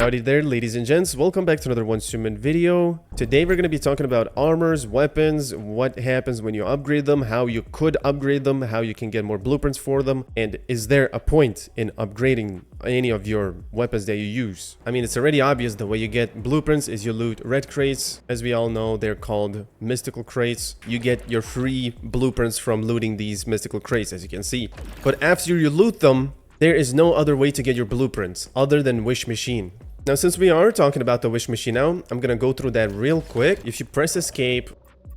Howdy there, ladies and gents. Welcome back to another One Summon video. Today we're going to be talking about armors, weapons, what happens when you upgrade them, how you could upgrade them, how you can get more blueprints for them, and is there a point in upgrading any of your weapons that you use? I mean, it's already obvious. The way you get blueprints is you loot red crates. As we all know, they're called mystical crates. You get your free blueprints from looting these mystical crates, as you can see. But after you loot them, there is no other way to get your blueprints other than Wish Machine. Now, since we are talking about the Wish Machine now, I'm gonna go through that real quick. If you press escape,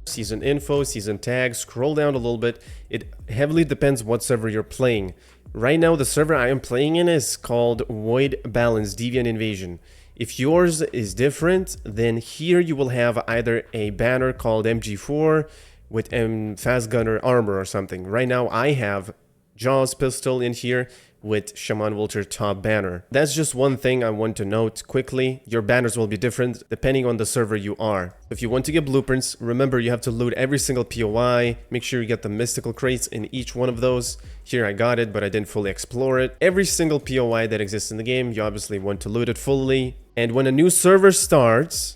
season info, season tags, scroll down a little bit, it heavily depends what server you're playing. Right now, the server I am playing in is called Void Balance Deviant Invasion. If yours is different, then here you will have either a banner called MG4 with Fast Gunner armor or something. Right now, I have Jaws pistol in here with Shaman Vulture top banner. That's just one thing I want to note quickly. Your banners will be different depending on the server you are. If you want to get blueprints, remember you have to loot every single POI. Make sure you get the mystical crates in each one of those. Here I got it, but I didn't fully explore it. Every single POI that exists in the game, you obviously want to loot it fully. And when a new server starts,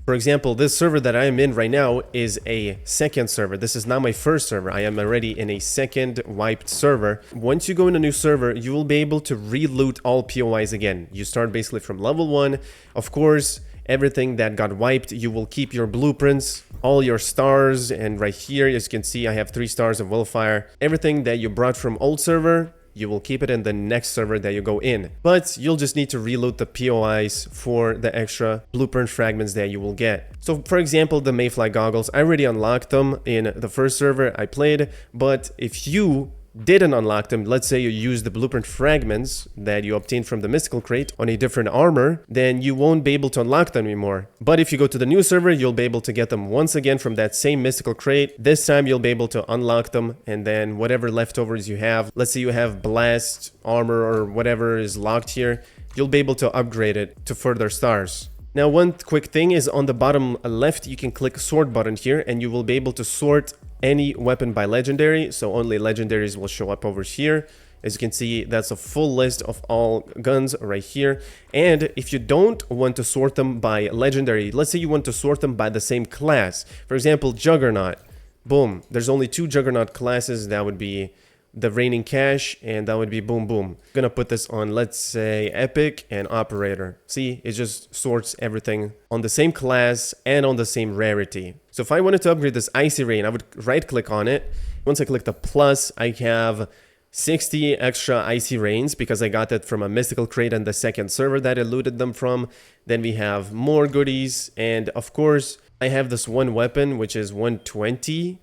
for example, this server that I am in right now is a second server. This is not my first server. I am already in a second wiped server. Once you go in a new server, you will be able to re-loot all POIs again. You start basically from level 1. Of course, everything that got wiped, you will keep your blueprints, all your stars, and right here, as you can see, I have 3 stars of Willfire. Everything that you brought from old server, you will keep it in the next server that you go in. But you'll just need to reload the POIs for the extra blueprint fragments that you will get. So for example, the Mayfly goggles, I already unlocked them in the first server I played. But if you didn't unlock them, let's say you use the blueprint fragments that you obtained from the mystical crate on a different armor, then you won't be able to unlock them anymore. But if you go to the new server, you'll be able to get them once again from that same mystical crate. This time you'll be able to unlock them, and then whatever leftovers you have, let's say you have blast armor or whatever is locked here, you'll be able to upgrade it to further stars. Now, one quick thing is on the bottom left, you can click sort button here and you will be able to sort any weapon by legendary. So only legendaries will show up over here. As you can see, that's a full list of all guns right here. And if you don't want to sort them by legendary, let's say you want to sort them by the same class. For example, Juggernaut. Boom. There's only 2 Juggernaut classes. That would be the Raining Cash, and that would be Boom Boom. I'm gonna put this on, let's say, Epic and Operator. See, it just sorts everything on the same class and on the same rarity. So if I wanted to upgrade this Icy Rain, I would right click on it. Once I click the plus, I have 60 extra Icy Rains because I got that from a mystical crate and the second server that I looted them from. Then we have more goodies, and of course I have this one weapon which is 120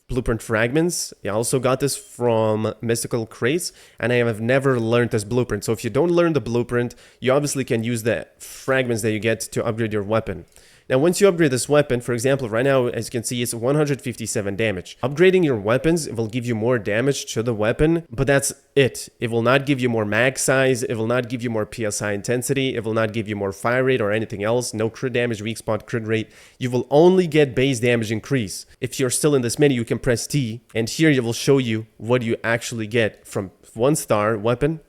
blueprint fragments. I also got this from mystical crates, and I have never learned this blueprint. So if you don't learn the blueprint, you obviously can use the fragments that you get to upgrade your weapon. Now, once you upgrade this weapon, for example, right now, as you can see, it's 157 damage. Upgrading your weapons will give you more damage to the weapon, but that's it. It will not give you more mag size. It will not give you more PSI intensity. It will not give you more fire rate or anything else. No crit damage, weak spot, crit rate. You will only get base damage increase. If you're still in this menu, you can press T, and here it will show you what you actually get from 1-star weapon,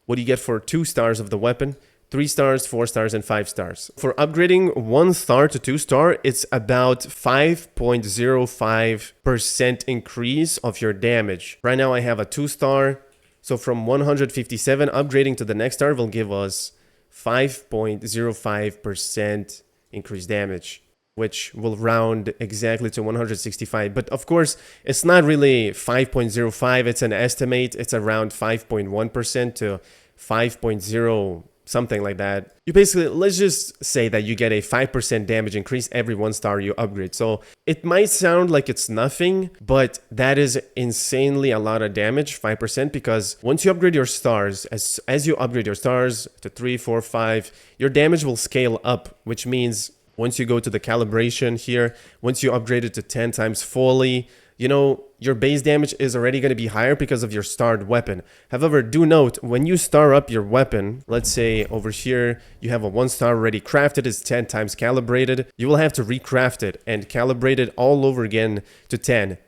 what you get for 2 stars of the weapon, 3 stars, 4 stars, and 5 stars. For upgrading 1 star to 2 star, it's about 5.05% increase of your damage. Right now I have a 2 star, so from 157, upgrading to the next star will give us 5.05% increased damage, which will round exactly to 165. But of course, it's not really 5.05, it's an estimate. It's around 5.1% to 5.0 something like that. You basically, let's just say that you get a 5% damage increase every 1 star you upgrade. So it might sound like it's nothing, but that is insanely a lot of damage, 5%, because once you upgrade your stars, as you upgrade your stars to 3, 4, 5, your damage will scale up, which means once you go to the calibration here, once you upgrade it to 10 times fully, you know, your base damage is already going to be higher because of your starred weapon. However, do note, when you star up your weapon, let's say over here, you have a 1 star already crafted, it's 10 times calibrated, you will have to recraft it and calibrate it all over again to 10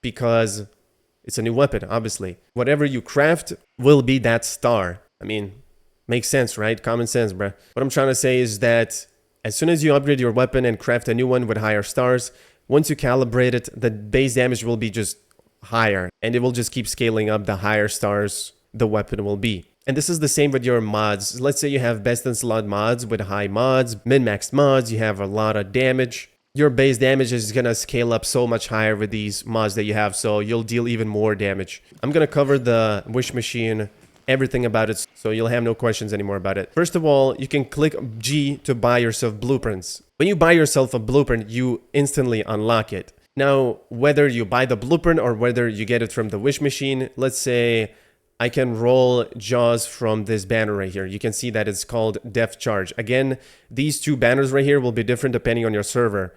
because it's a new weapon, obviously. Whatever you craft will be that star. I mean, Makes sense, right? Common sense, bruh. What I'm trying to say is that as soon as you upgrade your weapon and craft a new one with higher stars, once you calibrate it, the base damage will be just higher, and it will just keep scaling up the higher stars the weapon will be. And this is the same with your mods. Let's say you have best in slot mods with high mods, min-maxed mods, you have a lot of damage. Your base damage is gonna scale up so much higher with these mods that you have, so you'll deal even more damage. I'm gonna cover the wish machine, everything about it, so you'll have no questions anymore about it. First of all, you can click G to buy yourself blueprints. When you buy yourself a blueprint, you instantly unlock it. Now, whether you buy the blueprint or whether you get it from the wish machine, let's say I can roll Jaws from this banner right here. You can see that it's called Depth Charge. Again, these two banners right here will be different depending on your server.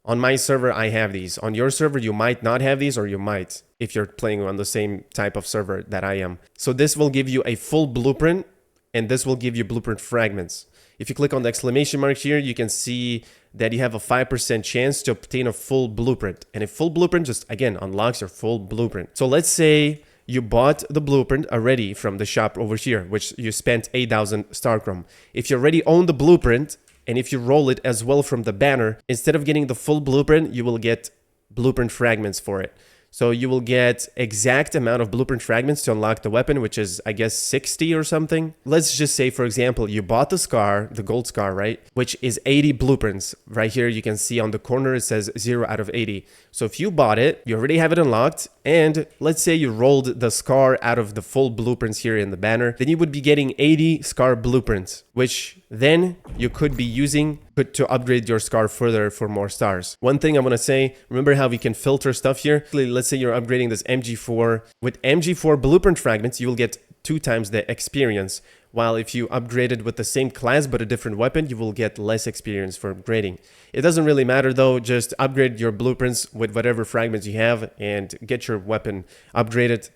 On my server, I have these. On your server, you might not have these, or you might if you're playing on the same type of server that I am. So this will give you a full blueprint, and this will give you blueprint fragments. If you click on the exclamation mark here, you can see that you have a 5% chance to obtain a full blueprint. And a full blueprint just, again, unlocks your full blueprint. So let's say you bought the blueprint already from the shop over here, which you spent 8,000 Starchrome. If you already own the blueprint, and if you roll it as well from the banner, instead of getting the full blueprint, you will get blueprint fragments for it. So you will get exact amount of blueprint fragments to unlock the weapon, which is, I guess, 60 or something. Let's just say, for example, you bought the scar, the gold scar, right? Which is 80 blueprints. Right here, you can see on the corner, it says 0 out of 80. So if you bought it, you already have it unlocked. And let's say you rolled the scar out of the full blueprints here in the banner, then you would be getting 80 scar blueprints, which then you could be using to upgrade your scar further for more stars. One thing I want to say, remember how we can filter stuff here? Let's say you're upgrading this MG4. With MG4 blueprint fragments, you will get 2 times the experience. While if you upgrade it with the same class but a different weapon, you will get less experience for upgrading. It doesn't really matter though, just upgrade your blueprints with whatever fragments you have and get your weapon upgraded.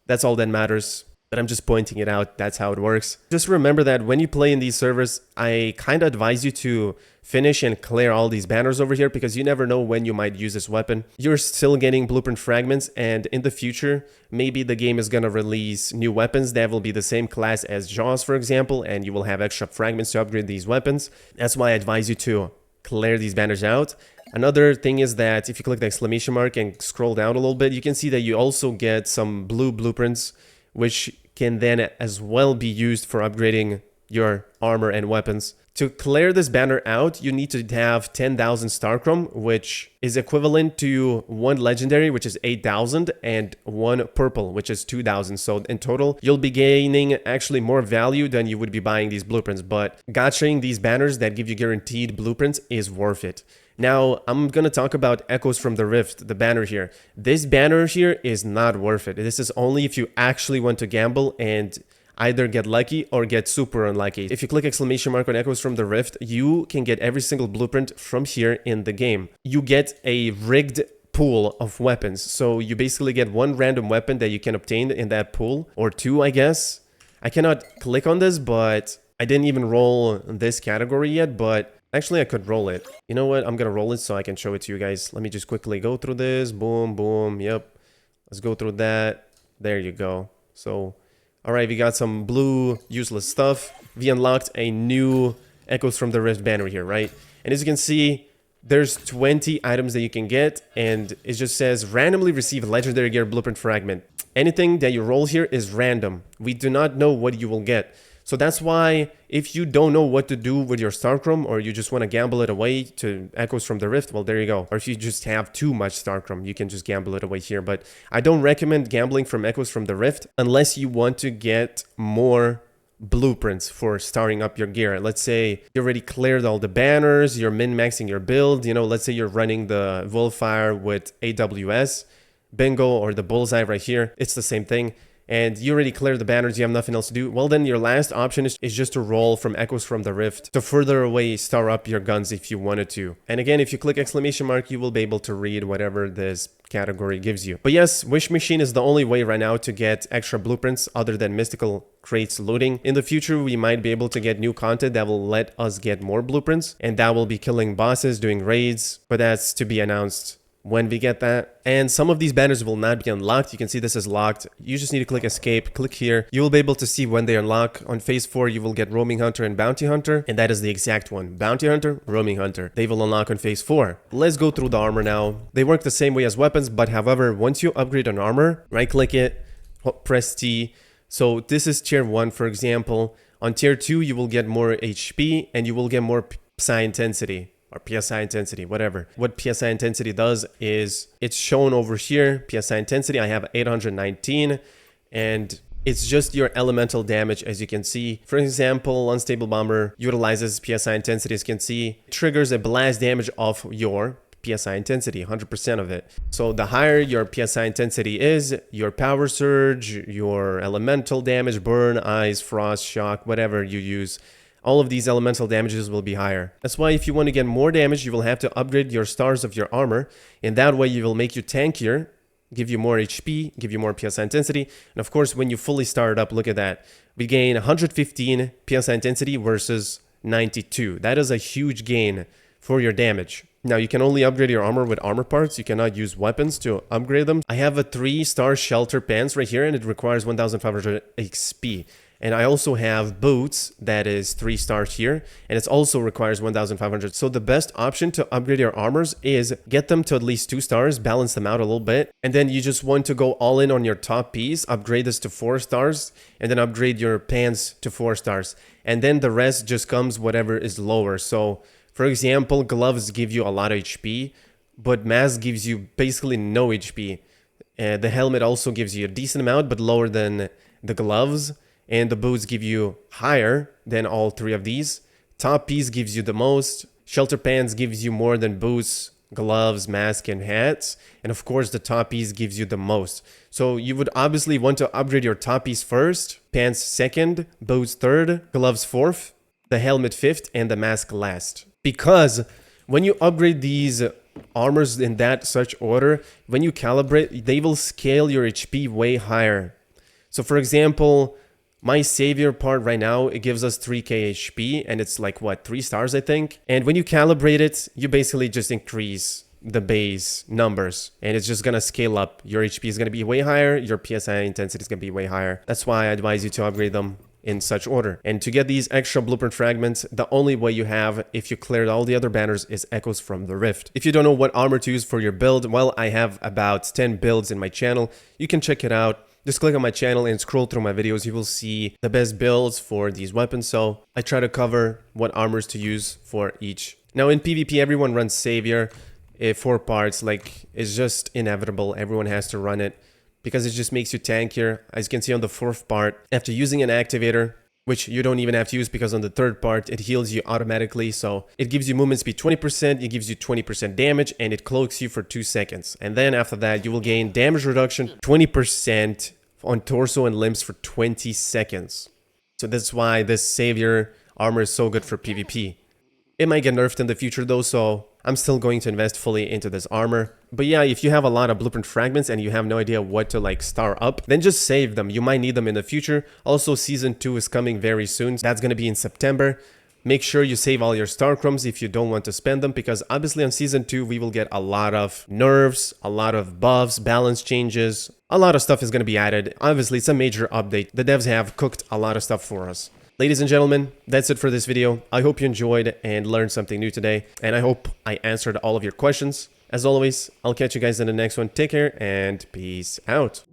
That's all that matters. But I'm just pointing it out, that's how it works. Just remember that when you play in these servers, I kind of advise you to finish and clear all these banners over here because you never know when you might use this weapon. You're still getting blueprint fragments, and in the future, maybe the game is gonna release new weapons that will be the same class as Jaws, for example, and you will have extra fragments to upgrade these weapons. That's why I advise you to clear these banners out. Another thing is that if you click the exclamation mark and scroll down a little bit, you can see that you also get some blue blueprints, which can then as well be used for upgrading your armor and weapons. To clear this banner out, you need to have 10,000 Starchrome, which is equivalent to 1 legendary, which is 8,000, and 1 purple, which is 2,000. So in total, you'll be gaining actually more value than you would be buying these blueprints. But gachaing these banners that give you guaranteed blueprints is worth it. Now, I'm going to talk about Echoes from the Rift, the banner here. This banner here is not worth it. This is only if you actually want to gamble and either get lucky or get super unlucky. If you click exclamation mark on Echoes from the Rift, you can get every single blueprint from here in the game. You get a rigged pool of weapons. So you basically get 1 random weapon that you can obtain in that pool, or 2, I guess. I cannot click on this, but I didn't even roll this category yet, but actually I could roll it. You know what? I'm gonna roll it so I can show it to you guys. Let me just quickly go through this. Boom, boom, yep. Let's go through that. There you go. So, alright, we got some blue useless stuff. We unlocked a new Echoes from the Rift banner here, right? And as you can see, there's 20 items that you can get, and it just says randomly receive legendary gear blueprint fragment. Anything that you roll here is random. We do not know what you will get. So that's why if you don't know what to do with your Starchrome, or you just want to gamble it away to Echoes from the Rift, well, there you go. Or if you just have too much Starchrome, you can just gamble it away here. But I don't recommend gambling from Echoes from the Rift unless you want to get more blueprints for starring up your gear. Let's say you already cleared all the banners, you're min-maxing your build. You know, let's say you're running the Wolfire with AWS, bingo, or the Bullseye right here. It's the same thing. And you already cleared the banners, you have nothing else to do, well then your last option is just to roll from Echoes from the Rift to further away star up your guns if you wanted to. And again, if you click exclamation mark, you will be able to read whatever this category gives you. But yes, Wish Machine is the only way right now to get extra blueprints other than mystical crates looting. In the future, we might be able to get new content that will let us get more blueprints, and that will be killing bosses, doing raids, but that's to be announced when we get that. And some of these banners will not be unlocked. You can see this is locked. You just need to click escape, click here. You will be able to see when they unlock. On phase 4, you will get roaming hunter and bounty hunter, and that is the exact one. Bounty hunter, roaming hunter. They will unlock on phase 4. Let's go through the armor now. They work the same way as weapons, but however, once you upgrade an armor, right click it, press T. So this is tier 1, for example. On tier 2, you will get more HP and you will get more psi intensity. Or PSI intensity, whatever. What PSI intensity does is it's shown over here. PSI intensity, I have 819, and it's just your elemental damage, as you can see. For example, Unstable Bomber utilizes PSI intensity, as you can see. It triggers a blast damage of your PSI intensity, 100% of it. So the higher your PSI intensity is, your power surge, your elemental damage, burn, ice, frost, shock, whatever you use, all of these elemental damages will be higher. That's why if you want to get more damage, you will have to upgrade your stars of your armor. In that way, you will make you tankier, give you more HP, give you more PSI intensity. And of course, when you fully start up, look at that. We gain 115 PSI intensity versus 92. That is a huge gain for your damage. Now, you can only upgrade your armor with armor parts. You cannot use weapons to upgrade them. I have a 3-star shelter pants right here, and it requires 1500 XP. And I also have boots that is 3 stars here, and it also requires 1500. So the best option to upgrade your armors is get them to at least 2 stars, balance them out a little bit, and then you just want to go all in on your top piece, upgrade this to 4 stars, and then upgrade your pants to 4 stars. And then the rest just comes whatever is lower. So for example, gloves give you a lot of HP, but mask gives you basically no HP. The helmet also gives you a decent amount, but lower than the gloves. And the boots give you higher than all 3 of these. Top piece gives you the most. Shelter pants gives you more than boots, gloves, mask, and hats. And of course, the top piece gives you the most. So you would obviously want to upgrade your top piece first, pants second, boots third, gloves fourth, the helmet 5th, and the mask last. Because when you upgrade these armors in that such order, when you calibrate, they will scale your HP way higher. So for example, my savior part right now, it gives us 3k HP, and it's like, what, 3 stars, I think? And when you calibrate it, you basically just increase the base numbers, and it's just gonna scale up. Your HP is gonna be way higher, your PSI intensity is gonna be way higher. That's why I advise you to upgrade them in such order. And to get these extra blueprint fragments, the only way you have, if you cleared all the other banners, is Echoes from the Rift. If you don't know what armor to use for your build, well, I have about 10 builds in my channel. You can check it out. Just click on my channel and scroll through my videos. You will see the best builds for these weapons. So I try to cover what armors to use for each. Now in PvP, everyone runs Savior. 4 parts, like, it's just inevitable. Everyone has to run it because it just makes you tankier. As you can see on the 4th part, after using an activator, which you don't even have to use because on the 3rd part, it heals you automatically. So it gives you movement speed 20%, it gives you 20% damage, and it cloaks you for 2 seconds. And then after that, you will gain damage reduction 20% on torso and limbs for 20 seconds. So that's why this Savior armor is so good for PvP. It might get nerfed in the future though, so I'm still going to invest fully into this armor. But yeah, if you have a lot of blueprint fragments and you have no idea what to like star up, then just save them. You might need them in the future. Also, season 2 is coming very soon. That's going to be in September. Make sure you save all your star crumbs if you don't want to spend them, because obviously on season 2 we will get a lot of nerfs, a lot of buffs, balance changes. A lot of stuff is going to be added. Obviously, it's a major update. The devs have cooked a lot of stuff for us. Ladies and gentlemen, that's it for this video. I hope you enjoyed and learned something new today, and I hope I answered all of your questions. As always, I'll catch you guys in the next one. Take care and peace out.